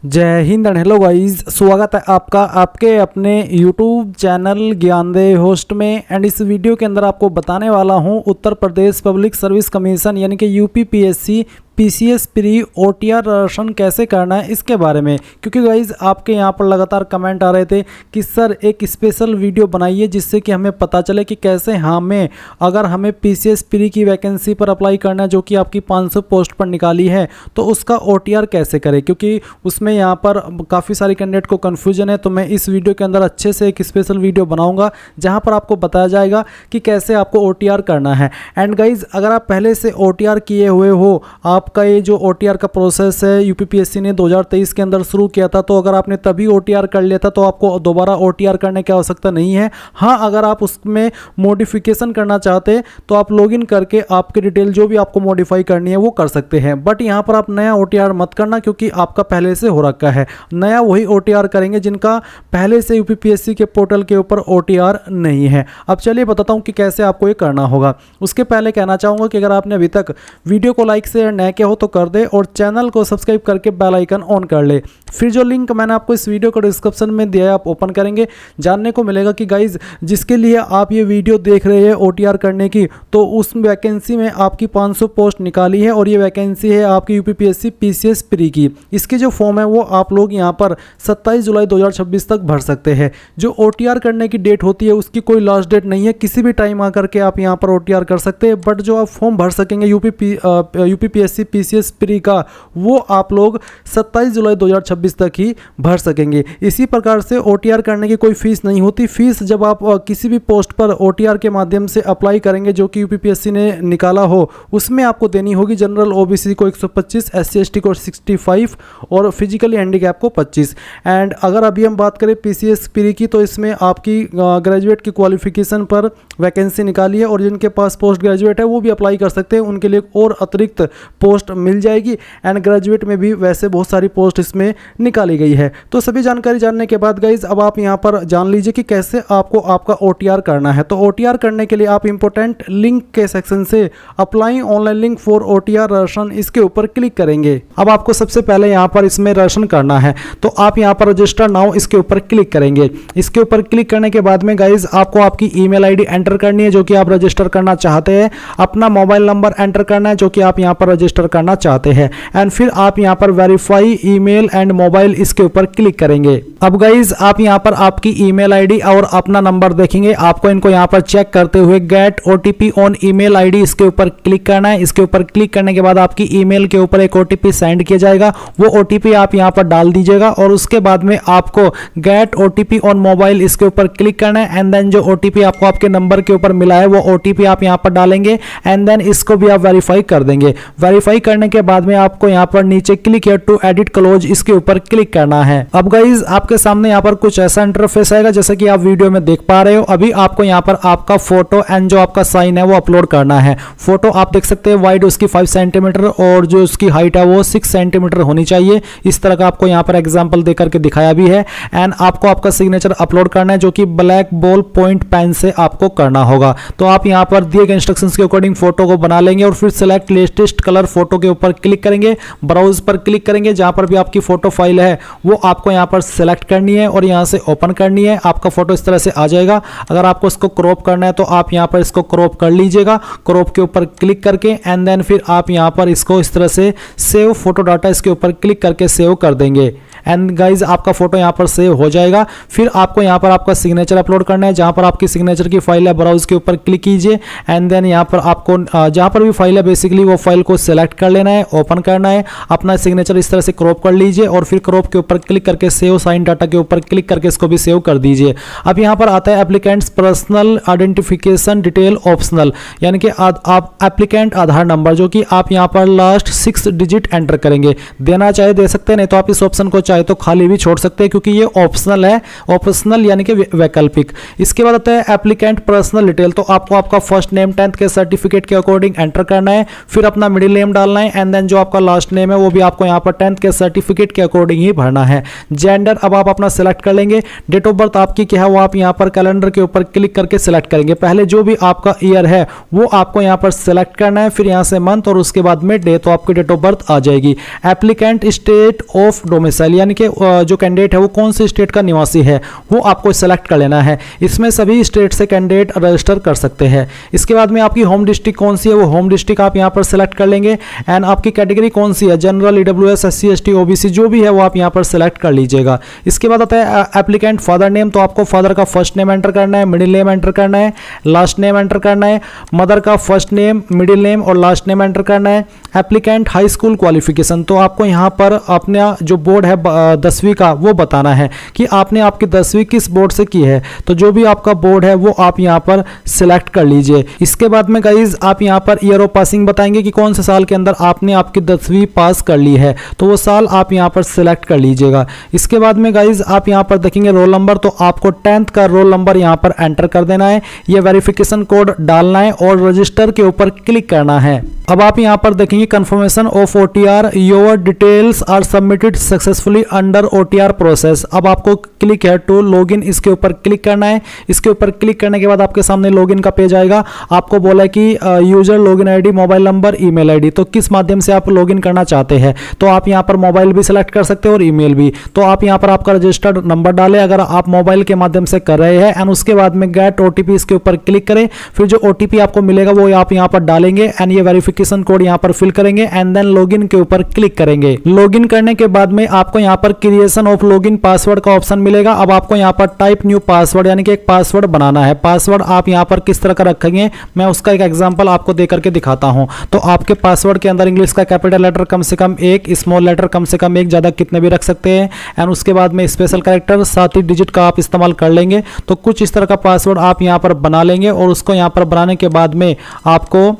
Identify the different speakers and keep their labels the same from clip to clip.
Speaker 1: जय Hind and hello guys, स्वागत है आपका आपके अपने यूट्यूब चैनल ज्ञानदेव होस्ट में। एंड इस वीडियो के अंदर आपको बताने वाला हूं Uttar Pradesh public service commission यानी कि UPPSC PCS pre OTR registration कैसे करना है इसके बारे में। क्योंकि गाइज आपके यहाँ पर लगातार कमेंट आ रहे थे कि सर एक स्पेशल वीडियो बनाइए जिससे कि हमें पता चले कि कैसे हमें अगर हमें पीसीएस प्री की वैकेंसी पर अप्लाई करना है जो कि आपकी 500 पोस्ट पर निकाली है तो उसका ओटीआर कैसे करें। क्योंकि उसमें यहाँ पर काफ़ी सारी कैंडिडेट को कन्फ्यूजन है, तो मैं इस वीडियो के अंदर अच्छे से एक स्पेशल वीडियो बनाऊँगा जहाँ पर आपको बताया जाएगा कि कैसे आपको ओटीआर करना है। एंड गाइज अगर आप पहले से ओटीआर किए हुए हो, आपका ये जो ओटीआर का प्रोसेस है यूपीपीएससी ने 2023 के अंदर शुरू किया था, तो अगर आपने तभी ओटीआर कर लिया था तो आपको दोबारा ओटीआर करने की आवश्यकता नहीं है। हाँ, अगर आप उसमें मॉडिफिकेशन करना चाहते हैं तो आप लॉगिन करके आपकी डिटेल जो भी आपको मॉडिफाई करनी है वो कर सकते हैं। बट यहाँ पर आप नया ओटीआर मत करना क्योंकि आपका पहले से हो रखा है। नया वही ओटीआर करेंगे जिनका पहले से यूपीपीएससी के पोर्टल के ऊपर ओटीआर नहीं है। अब चलिए बताता हूँ कि कैसे आपको ये करना होगा। उसके पहले कहना चाहूँगा कि अगर आपने अभी तक वीडियो को लाइक शेयर न किया हो तो कर दे और चैनल को सब्सक्राइब करके बेल आइकन ऑन कर ले। फिर जो लिंक मैंने आपको इस वीडियो को डिस्क्रिप्शन में दिया है आप ओपन करेंगे, जानने को मिलेगा कि गाइज जिसके लिए आप ये वीडियो देख रहे हैं ओटीआर करने की, तो उस वैकेंसी में आपकी 500 पोस्ट निकाली है और ये वैकेंसी है आपकी यूपीपीएससी पीसीएस प्री की। इसके जो फॉर्म है वो आप लोग यहाँ पर 27 जुलाई 2026 तक भर सकते हैं। जो ओटीआर करने की डेट होती है उसकी कोई लास्ट डेट नहीं है, किसी भी टाइम आकर के आप यहाँ पर ओटीआर कर सकते हैं। बट जो आप फॉर्म भर सकेंगे यूपीपीएससी पीसीएस प्री का वो आप लोग 27 जुलाई 2026 तक ही भर सकेंगे। इसी प्रकार से ओटीआर करने की कोई फीस नहीं होती। फीस जब आप किसी भी पोस्ट पर ओटीआर के माध्यम से अप्लाई करेंगे जो कि यूपीपीएससी ने निकाला हो उसमें आपको देनी होगी। जनरल ओबीसी को 125, एससी एसटी को 65 और फिजिकली हैंडीकैप को 25। एंड अगर अभी हम बात करें पीसीएस प्री की तो इसमें आपकी ग्रेजुएट की क्वालिफिकेशन पर वैकेंसी निकाली है और जिनके पास पोस्ट ग्रेजुएट है वो भी अप्लाई कर सकते हैं, उनके लिए और अतिरिक्त पोस्ट मिल जाएगी। एंड ग्रेजुएट में भी वैसे बहुत सारी पोस्ट इसमें निकाली गई है। तो सभी जानकारी जानने के बाद गाइज अब आप यहाँ पर जान लीजिए कि कैसे आपको आपका ओटीआर करना है। तो ओटीआर करने के लिए आप इंपॉर्टेंट लिंक के सेक्शन से apply online link for OTR registration इसके ऊपर क्लिक करेंगे। अब आपको सबसे पहले यहाँ पर इसमें रजिस्ट्रेशन करना है तो आप यहाँ पर रजिस्टर नाउ इसके ऊपर क्लिक करेंगे। इसके ऊपर क्लिक करने के बाद में गाइज आपको आपकी ईमेल आईडी एंटर करनी है जो कि आप रजिस्टर करना चाहते हैं, अपना मोबाइल नंबर एंटर करना है जो कि आप यहाँ पर रजिस्टर करना चाहते हैं एंड फिर आप यहाँ पर वेरीफाई ईमेल एंड मोबाइल इसके ऊपर क्लिक करेंगे। अब गाइज आप यहाँ पर आपकी ईमेल आईडी और अपना नंबर देखेंगे, आपको इनको यहाँ पर चेक करते हुए gate OTP on email ID इसके ऊपर क्लिक करना है। इसके ऊपर क्लिक करने के बाद आपकी ईमेल के ऊपर एक ओटीपी सेंड किया जाएगा, वो ओटीपी आप यहाँ पर डाल दीजिएगा और उसके बाद में आपको गेट ओटीपी ऑन मोबाइल इसके ऊपर क्लिक करना है एंड देन जो ओटीपी आपको आपके नंबर के ऊपर मिला है वो ओटीपी आप यहाँ पर डालेंगे एंड देन इसको भी आप वेरीफाई कर देंगे। वेरीफाई करने के बाद में आपको यहाँ पर नीचे click here to edit close इसके ऊपर क्लिक करना है। अब गाइज आपके सामने यहाँ पर कुछ ऐसा इंटरफेस आएगा जैसे कि आप वीडियो में देख पा रहे हो। अभी आपको यहाँ पर आपका फोटो एंड जो आपका साइन है वो अपलोड करना है। फोटो आप देख सकते हैं वाइड उसकी 5 सेंटीमीटर और जो उसकी हाइट है वो 6 सेंटीमीटर होनी चाहिए। इस तरह का आपको यहाँ पर एग्जाम्पल देकर के दिखाया भी है एंड आपको आपका सिग्नेचर अपलोड करना है जो कि ब्लैक बॉल पॉइंट पेन से आपको करना होगा। तो आप यहाँ पर दिए गए इंस्ट्रक्शंस के अकॉर्डिंग फोटो को बना लेंगे और फिर सिलेक्ट लेटेस्ट कलर फोटो के ऊपर क्लिक करेंगे, ब्राउज पर क्लिक करेंगे, जहां पर भी आपकी फोटो फाइल है वो आपको यहां पर सिलेक्ट करनी है और यहां से ओपन करनी है। आपका फोटो इस तरह से आ जाएगा। अगर आपको इसको क्रॉप करना है तो आप यहां पर इसको क्रॉप कर लीजिएगा, क्रॉप के ऊपर क्लिक करके एंड देन फिर आप यहां पर इसको इस तरह से सेव फोटो डाटा इसके ऊपर क्लिक करके सेव कर देंगे एंड गाइज आपका फोटो यहां पर सेव हो जाएगा। फिर आपको यहां पर आपका सिग्नेचर अपलोड करना है, जहां पर आपकी सिग्नेचर की फाइल है ब्राउज के ऊपर क्लिक कीजिए एंड देन यहां पर आपको जहां पर भी फाइल है बेसिकली वो फाइल को सिलेक्ट कर लेना है, ओपन करना है, अपना सिग्नेचर इस तरह से क्रॉप कर लीजिए और फिर क्रॉप के ऊपर क्लिक करके सेव साइन डाटा के ऊपर क्लिक करके इसको भी सेव कर दीजिए। अब यहां पर आता है applicants personal identification detail optional, यानी कि आप एप्लीकेंट आधार नंबर जो कि आप यहां पर लास्ट 6 डिजिट एंटर करेंगे। देना चाहे दे सकते हैं, नहीं तो आप इस ऑप्शन को चाहे तो खाली भी छोड़ सकते हैं क्योंकि ये ऑप्शनल है, ऑप्शनल यानी कि वैकल्पिक। इसके बाद आता है एप्लीकेंट पर्सनल डिटेल, तो आपको आपका फर्स्ट नेम 10th के सर्टिफिकेट के अकॉर्डिंग एंटर करना है, फिर अपना मिडिल नेम डालना है एंड देन जो आपका लास्ट नेम है वो भी आपको यहाँ पर 10th के सर्टिफिकेट के अकॉर्डिंग ही भरना है। जेंडर अब आप अपना सिलेक्ट कर लेंगे। डेट ऑफ बर्थ आपकी क्या है वो आप यहाँ पर कैलेंडर के ऊपर क्लिक करके सिलेक्ट करेंगे। पहले जो भी आपका ईयर है वो आपको यहाँ पर सिलेक्ट करना है, फिर यहाँ से मंथ और उसके बाद में डे, तो आपकी डेट ऑफ बर्थ आ जाएगी। एप्लीकेंट स्टेट ऑफ डोमिसाइल यानी कि जो कैंडिडेट है वो कौन से स्टेट का निवासी है वो आपको सिलेक्ट कर लेना है। इसमें सभी स्टेट से कैंडिडेट रजिस्टर कर सकते हैं। इसके बाद में आपकी होम डिस्ट्रिक्ट कौन सी है वो होम डिस्ट्रिक्ट आप यहाँ पर सिलेक्ट कर लेंगे। एंड आपकी कैटेगरी कौन सी है, general, EWS, SC, ST, OBC जो भी है वो आप यहाँ पर सिलेक्ट कर लीजिएगा। इसके बाद आता है एप्लीकेंट फादर नेम, तो आपको फादर का फर्स्ट नेम एंटर करना है, मिडिल नेम एंटर करना है, लास्ट नेम एंटर करना है। मदर का फर्स्ट नेम, मिडिल नेम और लास्ट नेम एंटर करना है। एप्लीकेंट हाई स्कूल क्वालिफिकेशन, तो आपको यहाँ पर अपना जो बोर्ड है 10वीं का वो बताना है कि आपने आपकी 10वीं किस बोर्ड से की है। तो जो भी आपका बोर्ड है वो आप यहाँ पर सिलेक्ट कर लीजिए। इसके बाद में गाइज आप यहाँ पर ईयर ऑफ पासिंग बताएंगे कि कौन से साल के अंदर आपने आपकी 10वीं पास कर ली है, तो वो साल आप यहाँ पर सिलेक्ट कर लीजिएगा। इसके बाद में गाइज आप यहाँ पर देखेंगे रोल नंबर, तो आपको 10th का रोल नंबर यहाँ पर एंटर कर देना है। ये वेरिफिकेशन कोड डालना है और रजिस्टर के ऊपर क्लिक करना है। अब आप यहाँ पर देखेंगे confirmation of OTR, your details are submitted successfully under OTR process. अब आपको क्लिक है टू लॉगिन, इसके ऊपर क्लिक करना है। इसके ऊपर क्लिक करने के बाद आपके सामने लॉगिन का पेज आएगा। आपको बोला है कि user login ID, mobile number, email ID, तो किस माध्यम से आप लॉगिन करना चाहते हैं। तो आप यहाँ पर मोबाइल भी सिलेक्ट कर सकते हैं और ईमेल भी। तो आप यहाँ पर आपका रजिस्टर्ड नंबर डालें अगर आप मोबाइल के माध्यम से कर रहे हैं। एंड उसके बाद में गेट ओटीपी, इसके ऊपर क्लिक करें। फिर जो ओटीपी आपको मिलेगा वो आप यहाँ पर डालेंगे एंड ये वेरिफिकेशन कोड यहाँ पर फिल करेंगे एंड देन लॉगिन के ऊपर क्लिक करेंगे। लॉगिन करने के बाद में आपको यहाँ पर क्रिएशन ऑफ लॉगिन पासवर्ड का ऑप्शन मिलेगा। अब आपको यहाँ पर टाइप न्यू पासवर्ड यानी कि एक पासवर्ड बनाना है। पासवर्ड आप यहाँ पर किस तरह का रखेंगे मैं उसका एक एग्जांपल आपको देकर के दिखाता हूँ। तो आपके पासवर्ड के अंदर इंग्लिश का कैपिटल लेटर कम से कम 1, स्मॉल लेटर कम से कम 1, ज़्यादा कितने भी रख सकते हैं। एंड उसके बाद में स्पेशल कैरेक्टर 7 डिजिट का आप इस्तेमाल कर लेंगे। तो कुछ इस तरह का पासवर्ड आप यहाँ पर बना लेंगे और उसको यहाँ पर बनाने के बाद में आपको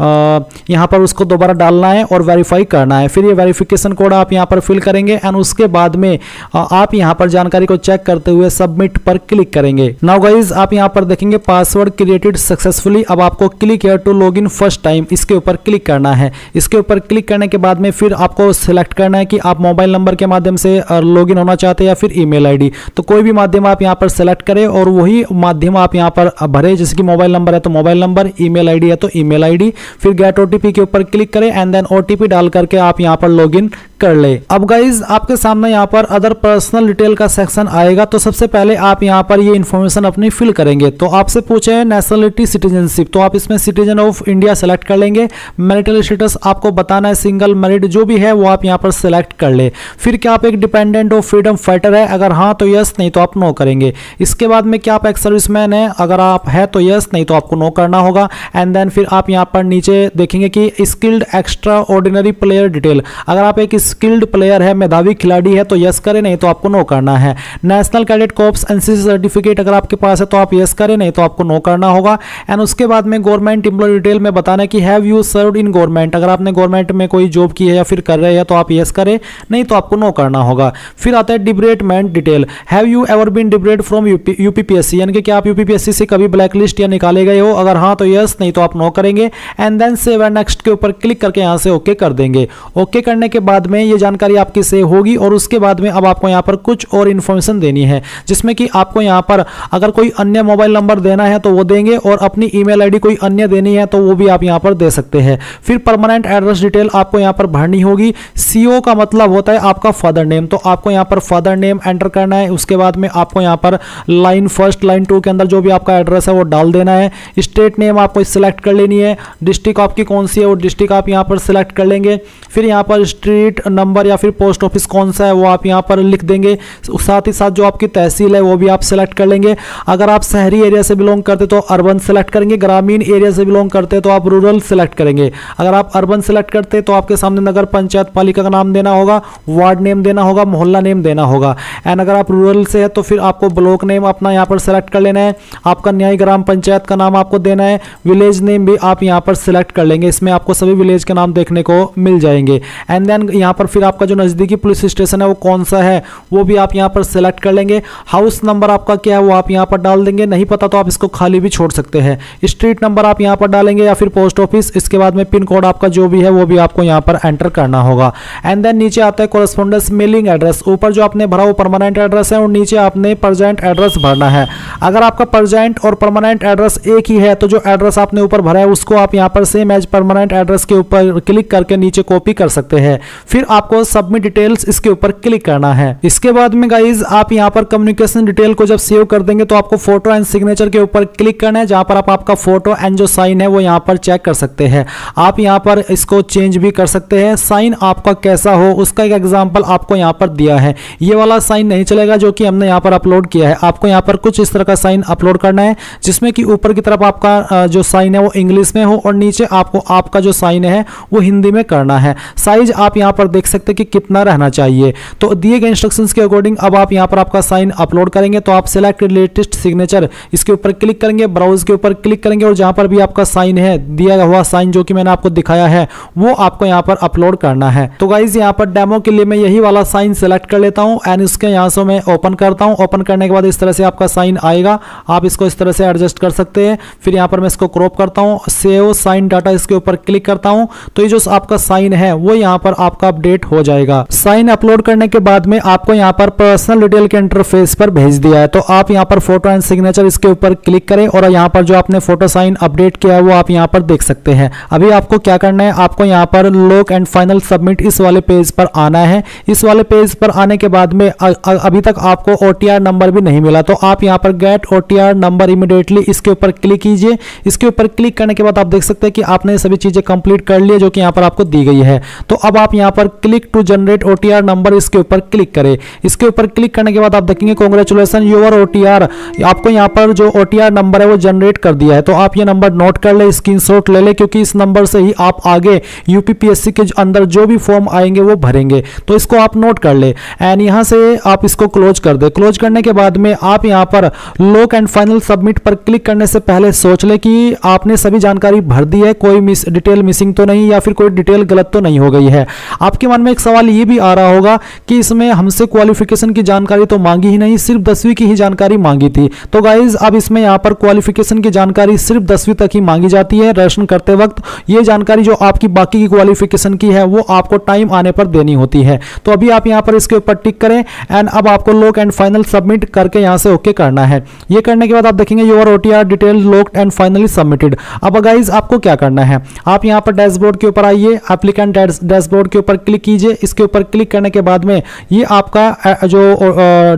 Speaker 1: यहाँ पर उसको दोबारा डालना है और वेरीफाई करना है। फिर ये वेरिफिकेशन कोड आप यहाँ पर फिल करेंगे एंड उसके बाद में आप यहाँ पर जानकारी को चेक करते हुए सबमिट पर क्लिक करेंगे। नाउ गाइज आप यहाँ पर देखेंगे पासवर्ड क्रिएटेड सक्सेसफुली। अब आपको click here to login first time, इसके ऊपर क्लिक करना है। इसके ऊपर क्लिक करने के बाद में फिर आपको सिलेक्ट करना है कि आप मोबाइल नंबर के माध्यम से लॉगिन होना चाहते हैं या फिर ईमेल आईडी। तो कोई भी माध्यम आप यहाँ पर सेलेक्ट करें और वही माध्यम आप यहाँ पर भरे। जैसे कि मोबाइल नंबर है तो मोबाइल नंबर, ईमेल आईडी है तो ईमेल आईडी। फिर गेट ओटीपी के ऊपर क्लिक करें एंड देन ओटीपी डाल करके आप यहां पर लॉगिन कर ले। अब गाइज आपके सामने यहां पर अदर पर्सनल डिटेल का सेक्शन आएगा। तो सबसे पहले आप यहां पर ये इंफॉर्मेशन अपनी फिल करेंगे। तो आपसे पूछे है नेशनलिटी सिटीजनशिप, तो आप इसमें सिटीजन ऑफ इंडिया सेलेक्ट कर लेंगे। मैरिटल स्टेटस आपको बताना है सिंगल, मैरिड जो भी है वो आप यहां पर सेलेक्ट कर ले। फिर क्या आप एक डिपेंडेंट ऑफ फ्रीडम फाइटर है, अगर हाँ तो यस, नहीं तो आप नो करेंगे। इसके बाद में क्या आप एक सर्विसमैन है, अगर आप है तो यस, नहीं तो आपको नो करना होगा। एंड देन फिर आप यहां पर नीचे देखेंगे कि skilled extra ordinary player detail, अगर आप एक स्किल्ड प्लेयर है, मेधावी खिलाड़ी है तो यस करें, नहीं तो आपको नो करना है। National cadet corps NCC certificate अगर आपके पास है तो आप यस करें, नहीं तो आपको नो करना होगा। एंड उसके बाद में गवर्नमेंट एम्प्लॉय डिटेल में बताना है कि have you served in government, अगर आपने गवर्नमेंट में कोई जॉब की है या फिर कर रहे हैं तो आप यस करें, नहीं तो आपको नो करना होगा। फिर आता है debarment detail, have you ever been debarred from UPPSC, यानी कि क्या आप यूपीपीएससी से कभी ब्लैक लिस्ट या निकाले गए हो, अगर हाँ तो यस, नहीं तो आप नो करेंगे। And then save and next के ऊपर क्लिक करके यहां से ओके कर देंगे। ओके करने के बाद में ये जानकारी आपकी सेव होगी और उसके बाद में अब आपको यहां पर कुछ और इन्फॉर्मेशन देनी है, जिसमें कि आपको यहां पर अगर कोई अन्य मोबाइल नंबर देना है तो वो देंगे और अपनी ईमेल आईडी कोई अन्य देनी है तो वो भी आप यहां पर दे सकते हैं। फिर परमानेंट एड्रेस डिटेल आपको यहां पर भरनी होगी। सीओ का मतलब होता है आपका फादर नेम, तो आपको यहां पर फादर नेम एंटर करना है। उसके बाद में आपको यहां पर लाइन फर्स्ट लाइन 2 के अंदर जो भी आपका एड्रेस है वो डाल देना है। स्टेट नेम आपको सिलेक्ट कर लेनी है। डिस्ट्रिक्ट आपकी कौन सी है वो डिस्ट्रिक्ट आप यहां पर सिलेक्ट कर लेंगे। फिर यहां पर स्ट्रीट नंबर या फिर पोस्ट ऑफिस कौन सा है वो आप यहां पर लिख देंगे। साथ ही साथ जो आपकी तहसील है वो भी आप सिलेक्ट कर लेंगे। अगर आप शहरी एरिया से बिलोंग करते तो अर्बन सेलेक्ट करेंगे, ग्रामीण एरिया से बिलोंग करते तो आप रूरल सेलेक्ट करेंगे। अगर आप अर्बन सेलेक्ट करते तो आपके सामने नगर पंचायत पालिका का नाम देना होगा, वार्ड नेम देना होगा, मोहल्ला नेम देना होगा। एंड अगर आप रूरल से है तो फिर आपको ब्लॉक नेम अपना यहाँ पर सेलेक्ट कर लेना है। आपका न्याय ग्राम पंचायत का नाम आपको देना है। विलेज नेम भी आप यहाँ पर सिलेक्ट कर लेंगे। इसमें आपको सभी विलेज के नाम देखने को मिल जाएंगे। एंड देन यहाँ पर फिर आपका जो नज़दीकी पुलिस स्टेशन है वो कौन सा है वो भी आप यहाँ पर सिलेक्ट कर लेंगे। हाउस नंबर आपका क्या है वो आप यहाँ पर डाल देंगे, नहीं पता तो आप इसको खाली भी छोड़ सकते हैं। स्ट्रीट नंबर आप यहाँ पर डालेंगे या फिर पोस्ट ऑफिस, इसके बाद में पिन कोड आपका जो भी है वो भी आपको यहाँ पर एंटर करना होगा। एंड देन नीचे आता है कॉरेस्पॉन्डेंस मेलिंग एड्रेस। ऊपर जो आपने भरा वो परमानेंट एड्रेस है और नीचे आपने प्रेजेंट एड्रेस भरना है। अगर आपका प्रेजेंट और परमानेंट एड्रेस एक ही है तो जो एड्रेस आपने ऊपर भरा है उसको आप यहाँ पर सेम एज परमानेंट एड्रेस के ऊपर क्लिक करके नीचे कॉपी कर सकते हैं। फिर आपको सबमिट डिटेल्स इसके ऊपर क्लिक करना है। इसके बाद में गाइज आप यहाँ पर कम्युनिकेशन डिटेल को जब सेव कर देंगे तो आपको फोटो एंड सिग्नेचर के ऊपर क्लिक करना है, जहां पर आप आपका फोटो एंड जो साइन है वो यहाँ पर चेक कर सकते हैं। आप यहाँ पर इसको चेंज भी कर सकते हैं। साइन आपका कैसा हो उसका एक एग्जांपल आपको यहाँ पर दिया है। ये वाला साइन नहीं चलेगा जो कि हमने यहाँ पर अपलोड किया है। आपको यहाँ पर कुछ इस तरह का साइन अपलोड करना है जिसमें कि ऊपर की तरफ आपका जो साइन है वो इंग्लिश में हो और नीचे आपको आपका जो साइन है वो हिंदी में करना है। साइज आप यहाँ पर देख सकते हैं कि कितना रहना चाहिए। तो दिए गए इंस्ट्रक्शंस के अकॉर्डिंग अब आप यहाँ पर आपका साइन अपलोड करेंगे। तो आप सिलेक्ट लेटेस्ट सिग्नेचर इसके ऊपर क्लिक करेंगे, ब्राउज के ऊपर क्लिक करेंगे और जहां पर भी आपका साइन है, दिया हुआ साइन जो कि मैंने आपको दिखाया है वो आपको यहाँ पर अपलोड करना है। तो गाइज यहाँ पर डेमो के लिए मैं यही वाला साइन सेलेक्ट कर लेता हूँ एंड इसके यहाँ से मैं ओपन करता हूँ। ओपन करने के बाद इस तरह से आपका साइन आएगा। आप इसको इस तरह से एडजस्ट कर सकते हैं। फिर यहाँ पर मैं इसको क्रॉप करता हूँ, सेव साइन डाटा इसके ऊपर क्लिक करता हूँ तो ये जो आपका साइन है वो यहाँ पर आपका अपडेट हो जाएगा। साइन अपलोड करने के बाद में आपको यहाँ पर पर्सनल डिटेल के इंटरफेस पर भेज दिया है। तो आप यहाँ पर फोटो एंड सिग्नेचर इसके ऊपर क्लिक करें और यहाँ पर जो आपने फोटो साइन अपडेट किया है वो आप यहाँ पर देख सकते हैं। अभी आपको क्या करना है, आपको यहाँ पर लॉक एंड फाइनल सबमिट इस वाले पेज पर आना है। इस वाले पेज पर आने के बाद में अभी तक आपको OTR नंबर भी नहीं मिला तो आप यहाँ पर गेट OTR नंबर इमीडिएटली इसके ऊपर क्लिक कीजिए। इसके ऊपर क्लिक करने के बाद आप देख सकते हैं कि आपने सभी चीजें कंप्लीट कर ली जो कि यहाँ पर आपको दी गई है। तो अब आप यहाँ पर click to generate OTR number इसके ऊपर क्लिक करें। इसके ऊपर क्लिक करने के बाद आप देखेंगे कांग्रेचुलेसन योर OTR, आपको यहाँ पर जो OTR नंबर है वो जनरेट कर दिया है। तो आप ये नंबर नोट कर ले, स्क्रीनशॉट ले ले, क्योंकि इस नंबर से ही आप आगे यूपीपीएससी के अंदर जो भी फॉर्म आएंगे वो भरेंगे। तो इसको आप नोट कर ले एंड यहाँ से आप इसको क्लोज कर दे। क्लोज करने के बाद में आप यहाँ पर लॉक एंड फाइनल सबमिट पर क्लिक करने से पहले सोच ले कि आपने सभी जानकारी भर दी है, कोई डिटेल मिसिंग तो नहीं या फिर कोई डिटेल गलत तो नहीं हो गई है। आपके मन में एक सवाल ये भी आ रहा होगा कि इसमें हमसे क्वालिफिकेशन की जानकारी तो मांगी ही नहीं, सिर्फ 10वीं की ही जानकारी मांगी थी। तो गाइज अब इसमें यहाँ पर क्वालिफिकेशन की जानकारी सिर्फ 10वीं तक ही मांगी जाती है रजिस्ट्रेशन करते वक्त। ये जानकारी जो आपकी बाकी की क्वालिफिकेशन की है वो आपको टाइम आने पर देनी होती है। तो अभी आप यहाँ पर इसके ऊपर टिक करें एंड अब आपको लॉक एंड फाइनल सबमिट करके यहाँ से ओके करना है। ये करने के बाद आप देखेंगे your OTR detail locked and finally submitted. अब गाइज आपको क्या करना है, आप यहाँ पर डैशबोर्ड के ऊपर आइए, एप्लीकेंट डैशबोर्ड के ऊपर क्लिक कीजिए। इसके ऊपर क्लिक करने के बाद में ये आपका जो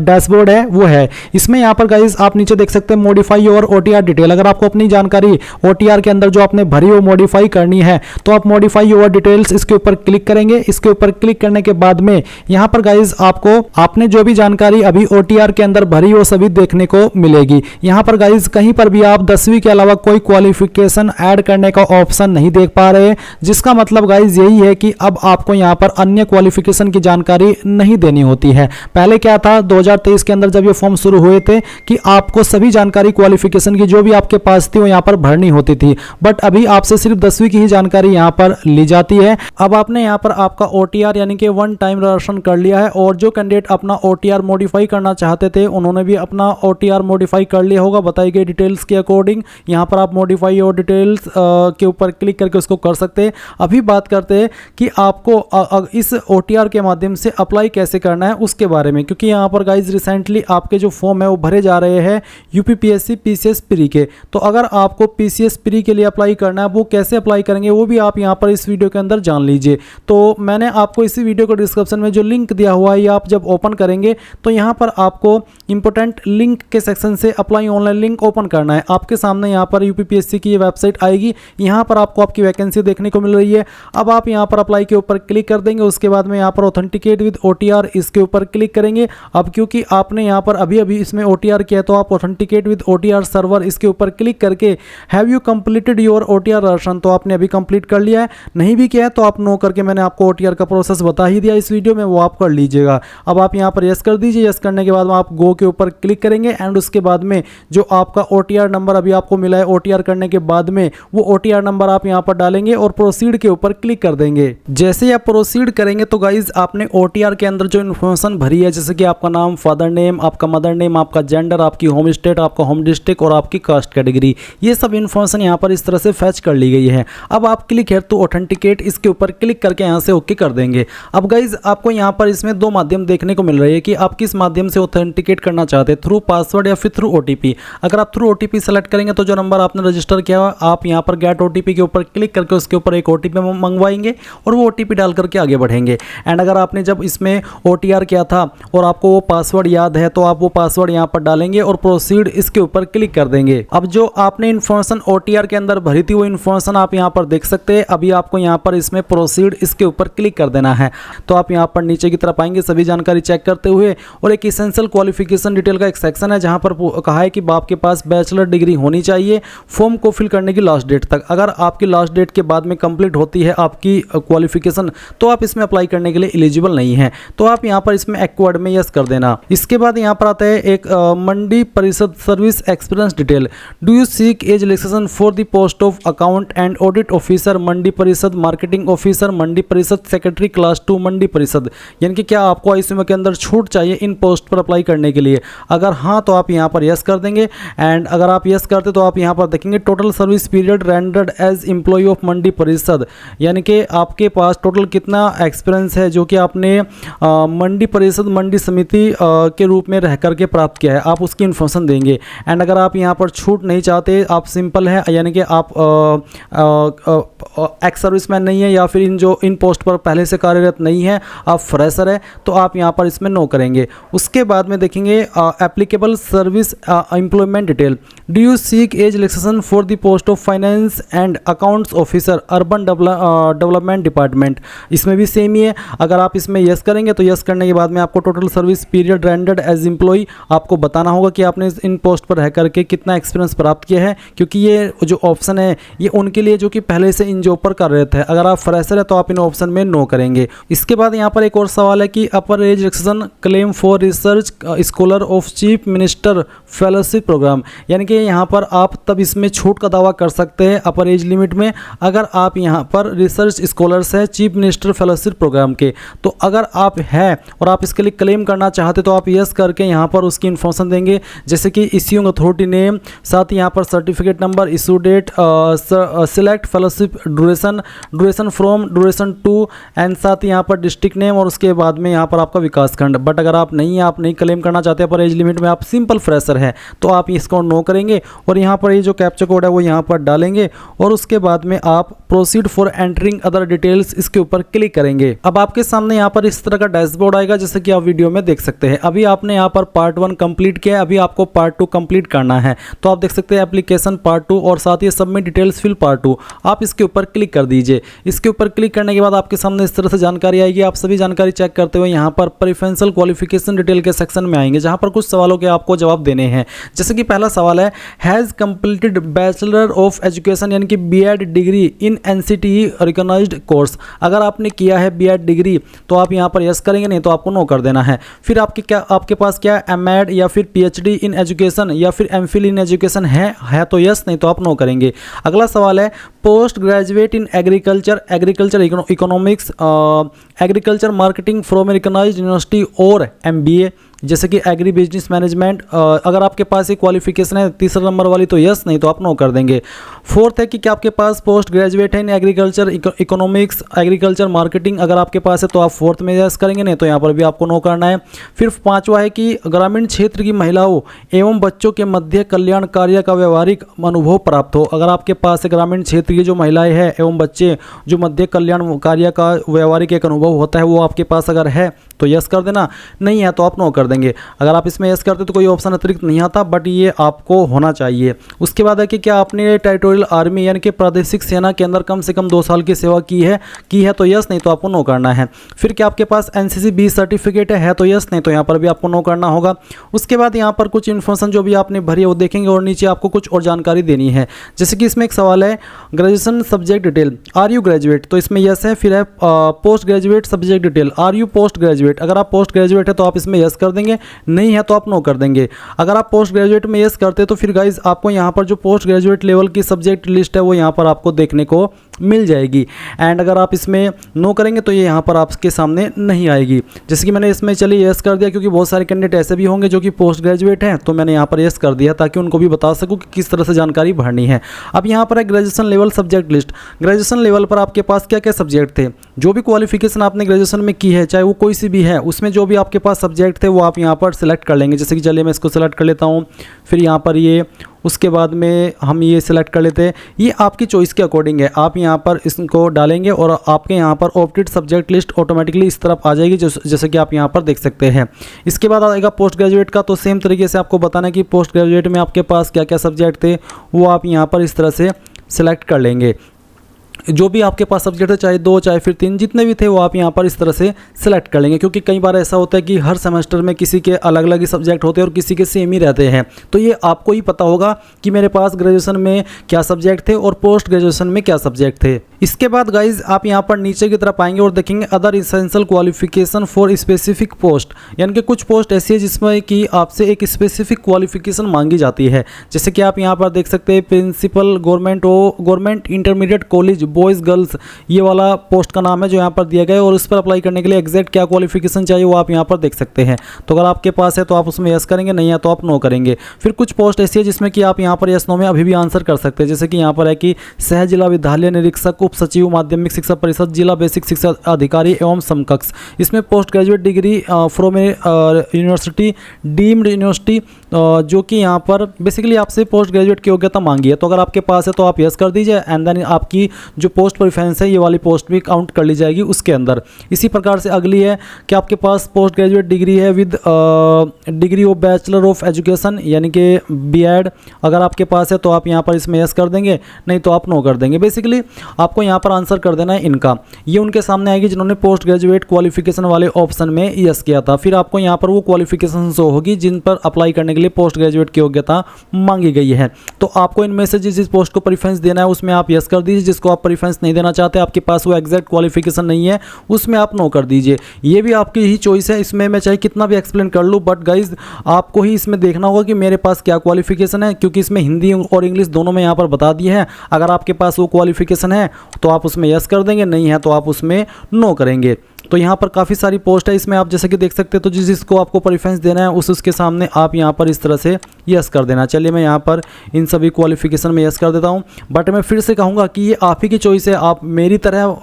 Speaker 1: डैशबोर्ड है वो है। इसमें यहाँ पर गाइज आप नीचे देख सकते हैं मॉडिफाई योर OTR डिटेल। अगर आपको अपनी जानकारी OTR के अंदर जो आपने भरी वो मॉडिफाई करनी है तो आप मॉडिफाई योर डिटेल्स इसके ऊपर क्लिक करेंगे। इसके ऊपर क्लिक करने के बाद में यहाँ पर गाइज आपको आपने जो भी जानकारी अभी OTR के अंदर भरी वो सभी देखने को मिलेगी। यहाँ पर गाइज कहीं पर भी आप 10वीं के अलावा कोई क्वालिफिकेशन ऐड करने का ऑप्शन नहीं देख पा रहे, जिसका मतलब गाइज यही है कि अब आपको यहाँ पर अन्य क्वालिफिकेशन की जानकारी नहीं देनी होती है। पहले क्या था 2023 के अंदर जब ये फॉर्म शुरू हुए थे कि आपको सभी जानकारी क्वालिफिकेशन की जो भी आपके पास थी वो यहाँ पर भरनी होती थी, बट अभी आपसे सिर्फ 10वीं की ही जानकारी यहाँ पर ली जाती है। अब आपने यहाँ पर आपका OTR यानी कि वन टाइम रजिस्ट्रेशन कर लिया है और जो कैंडिडेट अपना OTR मॉडिफाई करना चाहते थे उन्होंने भी अपना OTR मॉडिफाई कर लिया होगा बताई गई डिटेल्स के अकॉर्डिंग। यहाँ पर आप मॉडिफाई योर डिटेल्स के ऊपर क्लिक करके उसको कर सकते हैं। अभी बात करते हैं कि आपको इस OTR के माध्यम से अप्लाई कैसे करना है उसके बारे में, क्योंकि यहाँ पर गाइज रिसेंटली आपके जो फॉर्म है वो भरे जा रहे हैं यूपीपीएससी PCS प्री के। तो अगर आपको PCS प्री के लिए अप्लाई करना है वो कैसे अप्लाई करेंगे वो भी आप यहाँ पर इस वीडियो के अंदर जान लीजिए। तो मैंने आपको इसी वीडियो को डिस्क्रिप्शन में जो लिंक दिया हुआ है आप जब ओपन करेंगे तो यहाँ पर आपको इंपॉर्टेंट लिंक के सेक्शन से अप्लाई ऑनलाइन लिंक ओपन करना है। आपके सामने यहाँ पर यूपीपीएससी की ये वेबसाइट आएगी, यहाँ पर आपको आपकी वैकेंसी देखने को मिल रही है। अब आप यहाँ पर अप्लाई के ऊपर क्लिक कर देंगे। उसके बाद में यहाँ पर ऑथेंटिकेट विद OTR इसके ऊपर क्लिक करेंगे। अब क्योंकि आपने यहाँ पर अभी इसमें OTR किया तो आप ऑथेंटिकेट विद OTR सर्वर इसके ऊपर क्लिक करके have you completed your OTR registration, तो आपने अभी कंप्लीट कर लिया है। नहीं भी किया है तो आप नो करके मैंने आपको OTR का प्रोसेस बता ही दिया इस वीडियो में, वो आप कर लीजिएगा। अब आप यहाँ पर यस कर दीजिए। यस करने के बाद आप गो के ऊपर क्लिक करेंगे एंड उसके बाद में जो आपका OTR नंबर अभी आपको मिला है OTR करने के बाद में वो OTR नंबर आप यहाँ पर डालेंगे और प्रोसीड के ऊपर क्लिक कर देंगे। जैसे ही आप प्रोसीड करेंगे तो गाइज आपने OTR के अंदर जो इन्फॉर्मेशन भरी है, जैसे कि आपका नाम, फादर नेम, आपका मदर नेम, आपका जेंडर, आपकी होम स्टेट, आपका होम डिस्ट्रिक्ट और आपकी कास्ट कैटेगरी, ये सब इन्फॉर्मेशन यहाँ पर इस तरह से फैच कर ली गई है। अब आप क्लिक है तो ऑथेंटिकेट, इसके ऊपर क्लिक करके यहाँ से ओके कर देंगे। अब गाइज आपको यहाँ पर इसमें दो माध्यम देखने को मिल रही है कि आप किस माध्यम से ऑथेंटिकेट करना चाहते हैं, थ्रू पासवर्ड या फिर थ्रू OTP। अगर आप थ्रू OTP सेलेक्ट करेंगे तो जो नंबर आपने रजिस्टर किया हुआ, आप यहाँ पर गेट OTP के ऊपर क्लिक करके उसके ऊपर एक OTP मंगवाएंगे और वो OTP डाल करके आगे बढ़ेंगे। एंड अगर आपने जब इसमें OTR किया था और आपको वो पासवर्ड याद है तो आप वो पासवर्ड यहाँ पर डालेंगे और प्रोसीड इसके ऊपर क्लिक कर देंगे। अब जो आपने इन्फॉर्मेशन OTR के अंदर भरी थी वो इन्फॉर्मेशन आप यहाँ पर देख सकते हैं। अभी आपको यहाँ पर इसमें प्रोसीड इसके ऊपर क्लिक कर देना है। तो आप यहाँ पर नीचे की तरफ आएंगे सभी जानकारी चेक करते हुए, और एक एसेंशियल क्वालिफिकेशन डिटेल का एक सेक्शन है जहाँ पर कहा है कि आपके पास बैचलर डिग्री होनी चाहिए फॉर्म को फिल करने की लास्ट डेट तक। अगर आपकी लास्ट डेट के बाद में कंप्लीट होती है आपकी क्वालिफिकेशन तो आप इसमें अप्लाई करने के लिए एलिजिबल नहीं है। तो आप यहाँ पर इसमें एक्वायर्ड में यस कर देना। इसके बाद यहाँ पर आता है एक Mandi Parishad service experience detail. Do you seek age relaxation for the post of account and audit officer Mandi Parishad, marketing officer Mandi परिषद, सेक्रेटरी क्लास 2 मंडी परिषद, यानी कि क्या आपको ICMA के अंदर छूट चाहिए इन पोस्ट पर अप्लाई करने के लिए? अगर हाँ तो आप यहाँ पर यस कर देंगे। एंड अगर आप यस करते तो आप यहाँ पर देखेंगे total service period rendered as employee of Mandi Parishad, यानी कि आपके पास टोटल कितना एक्सपीरियंस है जो कि आपने मंडी परिषद मंडी समिति के रूप में रह करके प्राप्त किया है, आप उसकी इन्फॉर्मेशन देंगे। एंड अगर आप यहाँ पर छूट नहीं चाहते, आप सिंपल है यानी कि आप एक्स सर्विसमैन नहीं है या फिर इन पोस्ट पर पहले से कार्यरत नहीं है, आप फ्रेशर है, तो आप यहाँ पर इसमें नो करेंगे। उसके बाद में देखेंगे applicable service employment detail. Do you seek age relaxation for the post of finance and accounts officer urban development department, इसमें भी सेम ही है। अगर आप इसमें यस करेंगे तो यस करने के बाद में आपको total service period rendered as employ आपको बताना होगा कि आपने इन पोस्ट पर रह करके कितना एक्सपीरियंस प्राप्त किया है, क्योंकि ये जो ऑप्शन है ये उनके लिए जो कि पहले से इन जॉब पर कार्यरत है। अगर आप फ्रेशर है तो आप इन ऑप्शन में नो करेंगे। इसके बाद यहाँ पर एक और सवाल है कि upper age relaxation claim for research scholar of chief minister fellowship programme, यानी कि यहाँ पर आप तब इसमें छूट का दावा कर सकते हैं अपर एज लिमिट में अगर आप यहाँ पर रिसर्च स्कॉलर्स है चीफ मिनिस्टर फेलोशिप प्रोग्राम के। तो अगर आप है और आप इसके लिए क्लेम करना चाहते तो आप यस करके यहाँ पर उसकी इन्फॉर्मेशन देंगे, जैसे कि इश्यूइंग अथॉरिटी नेम, साथ ही यहाँ पर certificate number, issue date, select fellowship duration from duration to, and साथ ही यहाँ पर डिस्ट्रिक्ट नेम, और उसके बाद में यहाँ पर आपका विकास खंड। बट अगर आप नहीं क्लेम करना चाहते पर एज लिमिट में, आप सिंपल फ्रेशर है तो आप इसको नो करेंगे और यहाँ पर ये जो कैप्चा कोड है वो यहाँ पर डालेंगे और उसके बाद में आप proceed for entering other details इसके ऊपर क्लिक करेंगे। अब आपके सामने यहाँ पर इस तरह का डैशबोर्ड आएगा जैसे कि आप वीडियो में देख सकते हैं। अभी आपने यहाँ पर पार्ट 1 कंप्लीट किया है, अभी आपको पार्ट 2 कंप्लीट करना है। तो आप देख सकते हैं एप्लीकेशन पार्ट 2 और साथ ही सबमिट डिटेल्स फिल पार्ट 2, आप इसके ऊपर क्लिक कर दीजिए। इसके ऊपर क्लिक करने के बाद आपके सामने इस तरह से जानकारी आएगी। आप सभी जानकारी चेक करते हुए यहाँ पर प्रेफरेंशियल क्वालिफिकेशन डिटेल के सेक्शन में आएंगे जहाँ पर कुछ सवालों के आपको जवाब देने हैं। जैसे कि पहला सवाल है, has completed bachelor of education यानी कि BEd degree in NCTE recognised course. अगर आपने किया है BEd डिग्री तो आप यहाँ पर यस करेंगे, नहीं तो आपको नो कर देना है। फिर आपके पास क्या MAd या फिर PhD इन एजुकेशन या फिर MPhil इन एजुकेशन है तो यस, नहीं तो आप नो करेंगे। अगला सवाल है, post graduate in agriculture economics, agriculture marketing from recognised university और MBA, जैसे कि एग्री बिजनेस मैनेजमेंट। अगर आपके पास ये क्वालिफिकेशन है तीसरा नंबर वाली तो यस, नहीं तो आप नो कर देंगे। फोर्थ है कि क्या आपके पास पोस्ट ग्रेजुएट है इन एग्रीकल्चर इकोनॉमिक्स एग्रीकल्चर मार्केटिंग, अगर आपके पास है तो आप फोर्थ में यस करेंगे, नहीं तो यहाँ पर भी आपको नो करना है। फिर पांचवा है कि ग्रामीण क्षेत्र की महिलाओं एवं बच्चों के मध्य कल्याण कार्य का व्यवहारिक अनुभव प्राप्त हो। अगर आपके पास ग्रामीण क्षेत्र की जो महिलाएं हैं एवं बच्चे जो मध्य कल्याण कार्य का व्यवहारिक एक अनुभव होता है वो आपके पास अगर है तो यस कर देना, नहीं है तो आप नो कर देंगे। अगर आप इसमें यस करते तो कोई ऑप्शन अतिरिक्त नहीं आता, बट ये आपको होना चाहिए। उसके बाद है कि क्या आपने टेरिटोरियल आर्मी यानी कि प्रादेशिक सेना के अंदर कम से कम 2 साल की सेवा की है तो यस, नहीं तो आपको नो करना है। फिर क्या आपके पास NCC B सर्टिफिकेट है तो यस, नहीं तो यहाँ पर भी आपको नो करना होगा। उसके बाद यहाँ पर कुछ इन्फॉर्मेशन जो भी आपने भरी है वो देखेंगे और नीचे आपको कुछ और जानकारी देनी है। जैसे कि इसमें एक सवाल है, graduation subject detail, are you graduate, तो इसमें यस है। फिर है post graduate subject detail, are you post graduate, अगर आप पोस्ट ग्रेजुएट है तो आप इसमें यस कर देंगे, देंगे, नहीं है तो आप नो कर देंगे। अगर आप पोस्ट ग्रेजुएट में यस करते तो फिर गाइज आपको यहाँ पर जो पोस्ट ग्रेजुएट लेवल की सब्जेक्ट लिस्ट है वो यहाँ पर आपको देखने को मिल जाएगी। एंड अगर आप इसमें नो करेंगे तो ये यहाँ पर आपके सामने नहीं आएगी। जैसे कि मैंने इसमें चलिए यस कर दिया, क्योंकि बहुत सारे कैंडिडेट ऐसे भी होंगे जो कि पोस्ट ग्रेजुएट हैं, तो मैंने यहाँ पर यस कर दिया ताकि उनको भी बता सकूँ कि किस तरह से जानकारी भरनी है। अब यहाँ पर है graduation level subject list. Graduation level पर आपके पास क्या क्या सब्जेक्ट थे, जो भी क्वालिफिकेशन आपने ग्रेजुएशन में की है चाहे वो कोई सी भी है, उसमें जो भी आपके पास सब्जेक्ट थे वो आप यहाँ पर सिलेक्ट कर लेंगे। जैसे कि चलिए मैं इसको सिलेक्ट कर लेता हूँ, फिर यहाँ पर ये, उसके बाद में हम ये सिलेक्ट कर लेते हैं। ये आपकी चॉइस के अकॉर्डिंग है, आप यहाँ पर इसको डालेंगे और आपके यहाँ पर ऑप्टेड सब्जेक्ट लिस्ट ऑटोमेटिकली इस तरफ आ जाएगी, जैसे कि आप यहाँ पर देख सकते हैं। इसके बाद आएगा पोस्ट ग्रेजुएट का, तो सेम तरीके से आपको बताना है कि पोस्ट ग्रेजुएट में आपके पास क्या क्या सब्जेक्ट थे, वो आप यहाँ पर इस तरह से सिलेक्ट कर लेंगे। जो भी आपके पास सब्जेक्ट है, चाहे 2 चाहे फिर 3, जितने भी थे वो आप यहाँ पर इस तरह से सिलेक्ट कर लेंगे। क्योंकि कई बार ऐसा होता है कि हर सेमेस्टर में किसी के अलग अलग ही सब्जेक्ट होते हैं और किसी के सेम ही रहते हैं, तो ये आपको ही पता होगा कि मेरे पास ग्रेजुएशन में क्या सब्जेक्ट थे और पोस्ट ग्रेजुएशन में क्या सब्जेक्ट थे। इसके बाद गाइज आप यहाँ पर नीचे की तरफ आएंगे और देखेंगे other essential qualification for specific post, यानी कि कुछ पोस्ट ऐसी है जिसमें कि आपसे एक स्पेसिफिक क्वालिफिकेशन मांगी जाती है। जैसे कि आप यहाँ पर देख सकते हैं principal government intermediate college boys girls, ये वाला पोस्ट का नाम है जो यहाँ पर दिया गया है, और उस पर अप्लाई करने के लिए एग्जैक्ट क्या क्वालिफिकेशन चाहिए वो आप यहाँ पर देख सकते हैं। तो अगर आपके पास है तो आप उसमें यस करेंगे, नहीं है तो आप नो करेंगे। फिर कुछ पोस्ट ऐसी है जिसमें कि आप यहाँ पर यस नो में अभी भी आंसर कर सकते हैं। जैसे कि यहाँ पर है कि सह जिला विद्यालय निरीक्षक, उप सचिव माध्यमिक शिक्षा परिषद, जिला बेसिक शिक्षा अधिकारी एवं समकक्ष। इसमें post graduate degree from university deemed university, जो कि यहाँ पर बेसिकली आपसे पोस्ट ग्रेजुएट की योग्यता मांगी है। तो अगर आपके पास है तो आप यस कर दीजिए, एंड देन आपकी जो पोस्ट प्रेफरेंस है ये वाली पोस्ट भी काउंट कर ली जाएगी उसके अंदर। इसी प्रकार से अगली है कि आपके पास पोस्ट ग्रेजुएट डिग्री है with degree of bachelor of education, यानी कि बीएड। अगर आपके पास है तो आप यहाँ पर इसमें यस कर देंगे, नहीं तो आप नो कर देंगे। बेसिकली आपको यहाँ पर आंसर कर देना है इनका, ये उनके सामने आएगी जिन्होंने पोस्ट ग्रेजुएट क्वालिफिकेशन वाले ऑप्शन में यस किया था। फिर आपको यहाँ पर वो क्वालिफिकेशन शो होगी जिन पर अप्लाई करने के लिए पोस्ट ग्रेजुएट की योग्यता मांगी गई है। तो आपको इनमें से जिस पोस्ट को प्रेफरेंस देना है उसमें आप यस कर दीजिए, जिसको आप प्रेफरेंस नहीं देना चाहते, आपके पास वो एग्जैक्ट क्वालिफिकेशन नहीं है, उसमें आप नो कर दीजिए। ये भी आपकी ही चॉइस है, इसमें मैं चाहे कितना भी एक्सप्लेन कर लूँ, बट गाइज आपको ही इसमें देखना होगा कि मेरे पास क्या क्वालिफिकेशन है, क्योंकि इसमें हिंदी और इंग्लिश दोनों में यहाँ पर बता दिए हैं। अगर आपके पास वो क्वालिफिकेशन है तो आप उसमें यस कर देंगे, नहीं है तो आप उसमें नो करेंगे। तो यहाँ पर काफ़ी सारी पोस्ट है, इसमें आप जैसे कि देख सकते हैं। तो जिसको आपको प्रेफरेंस देना है उसके सामने आप यहाँ पर इस तरह से यस कर देना। चलिए मैं यहाँ पर इन सभी क्वालिफिकेशन में यस कर देता हूँ, बट मैं फिर से कहूँगा कि ये आप ही की चॉइस है। आप मेरी तरह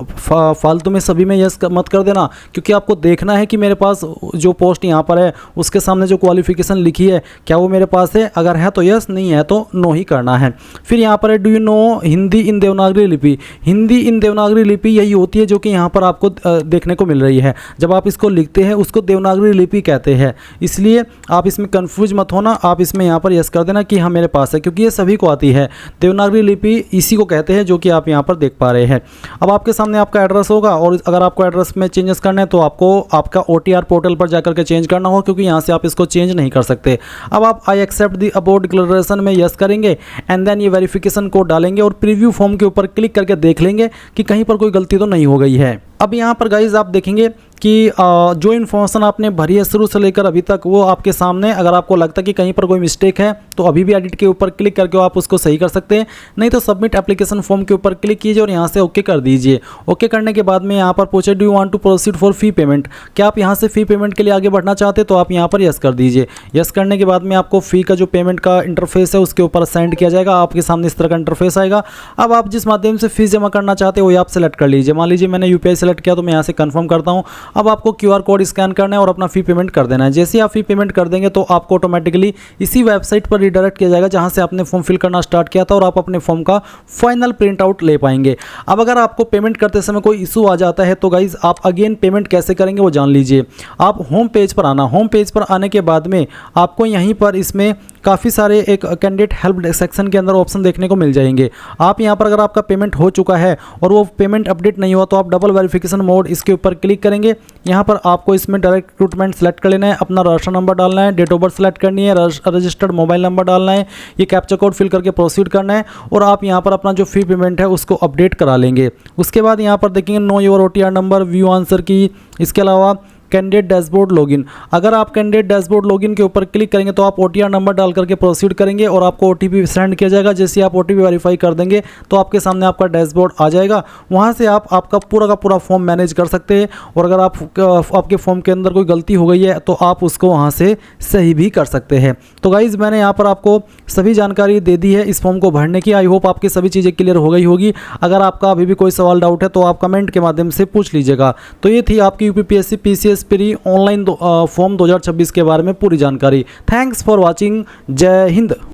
Speaker 1: फालतू में सभी में यस मत कर देना, क्योंकि आपको देखना है कि मेरे पास जो पोस्ट यहाँ पर है उसके सामने जो क्वालिफिकेशन लिखी है क्या वो मेरे पास है। अगर है तो यस, नहीं है तो नो ही करना है। फिर यहाँ पर है डू यू नो हिंदी इन देवनागरी लिपि। हिंदी इन देवनागरी लिपि यही होती है जो कि यहाँ पर आपको देखने को मिल रही है। जब आप इसको लिखते हैं उसको देवनागरी लिपि कहते हैं, इसलिए आप इसमें कंफ्यूज मत होना। आप इसमें यहाँ पर यस कर देना कि हाँ मेरे पास है, क्योंकि ये सभी को आती है। देवनागरी लिपि इसी को कहते हैं जो कि आप यहाँ पर देख पा रहे हैं। अब आपके सामने आपका एड्रेस होगा, और अगर आपको एड्रेस में चेंजेस करना है तो आपको आपका OTR पोर्टल पर जाकर के चेंज करना होगा, क्योंकि यहाँ से आप इसको चेंज नहीं कर सकते। अब आप I accept the about declaration में यस करेंगे, एंड देन ये वेरिफिकेशन कोड डालेंगे और प्रीव्यू फॉर्म के ऊपर क्लिक करके देख लेंगे कि कहीं पर कोई गलती तो नहीं हो गई है। अब यहाँ पर गाइज आप देखेंगे कि जो इन्फॉर्मेशन आपने भरी है शुरू से लेकर अभी तक वो आपके सामने। अगर आपको लगता है कि कहीं पर कोई मिस्टेक है तो अभी भी एडिट के ऊपर क्लिक करके आप उसको सही कर सकते हैं, नहीं तो सबमिट एप्लीकेशन फॉर्म के ऊपर क्लिक कीजिए और यहाँ से ओके कर दीजिए। ओके करने के बाद में यहाँ पर पूछे do you want to proceed for fee payment, क्या आप यहाँ से फ़ी पेमेंट के लिए आगे बढ़ना चाहते हैं, तो आप यहाँ पर यस कर दीजिए। यस करने के बाद में आपको फ़ी का जो पेमेंट का इंटरफेस है उसके ऊपर सेंड किया जाएगा, आपके सामने इस तरह का इंटरफेस आएगा। अब आप जिस माध्यम से फीस जमा करना चाहते हैं वो आप सेलेक्ट कर लीजिए। मान लीजिए मैंने UPI सेलेक्ट किया तो मैं यहाँ से कंफर्म करता हूँ। अब आपको QR कोड स्कैन करना है और अपना फ़ी पेमेंट कर देना है। जैसे ही आप फ़ी पेमेंट कर देंगे तो आपको ऑटोमेटिकली इसी वेबसाइट पर रिडायरेक्ट किया जाएगा जहाँ से आपने फॉर्म फिल करना स्टार्ट किया था, और आप अपने फॉर्म का फाइनल प्रिंट आउट ले पाएंगे। अब अगर आपको पेमेंट करते समय कोई इशू आ जाता है तो गाइज आप अगेन पेमेंट कैसे करेंगे वो जान लीजिए। आप होम पेज पर आना, होम पेज पर आने के बाद में आपको यहीं पर इसमें काफ़ी सारे एक कैंडिडेट हेल्प सेक्शन के अंदर ऑप्शन देखने को मिल जाएंगे। आप यहाँ पर अगर आपका पेमेंट हो चुका है और वो पेमेंट अपडेट नहीं हुआ तो आप डबल वेरिफिकेशन मोड इसके ऊपर क्लिक करेंगे। यहाँ पर आपको इसमें डायरेक्ट रिक्रूटमेंट सेलेक्ट कर लेना है, अपना राशन नंबर डालना है, डेट ऑफ बर्थ सेलेक्ट करनी है, रजिस्टर्ड मोबाइल नंबर डालना है, ये कैप्चा कोड फिल करके प्रोसीड करना है, और आप यहाँ पर अपना जो फी पेमेंट है उसको अपडेट करा लेंगे। उसके बाद यहाँ पर देखेंगे know your OTR number, view answer की। इसके अलावा कैंडिडेट डैशबोर्ड लॉगिन। अगर आप कैंडिडेट डैशबोर्ड लॉगिन के ऊपर क्लिक करेंगे तो आप OTR नंबर डाल करके प्रोसीड करेंगे और आपको OTP सेंड किया जाएगा। जैसे आप OTP वेरीफाई कर देंगे तो आपके सामने आपका डैशबोर्ड आ जाएगा। वहाँ से आप आपका पूरा का पूरा फॉर्म मैनेज कर सकते हैं और अगर आपके फॉर्म के अंदर कोई गलती हो गई है तो आप उसको वहाँ से सही भी कर सकते हैं। तो गाइज़ मैंने यहाँ पर आपको सभी जानकारी दे दी है इस फॉर्म को भरने की। आई होप आपकी सभी चीज़ें क्लियर हो गई होगी। अगर आपका अभी भी कोई सवाल डाउट है तो आप कमेंट के माध्यम से पूछ लीजिएगा। तो ये थी आपकी UPPSC PCS pre online form 2026 के बारे में पूरी जानकारी। Thanks for watching. जय हिंद।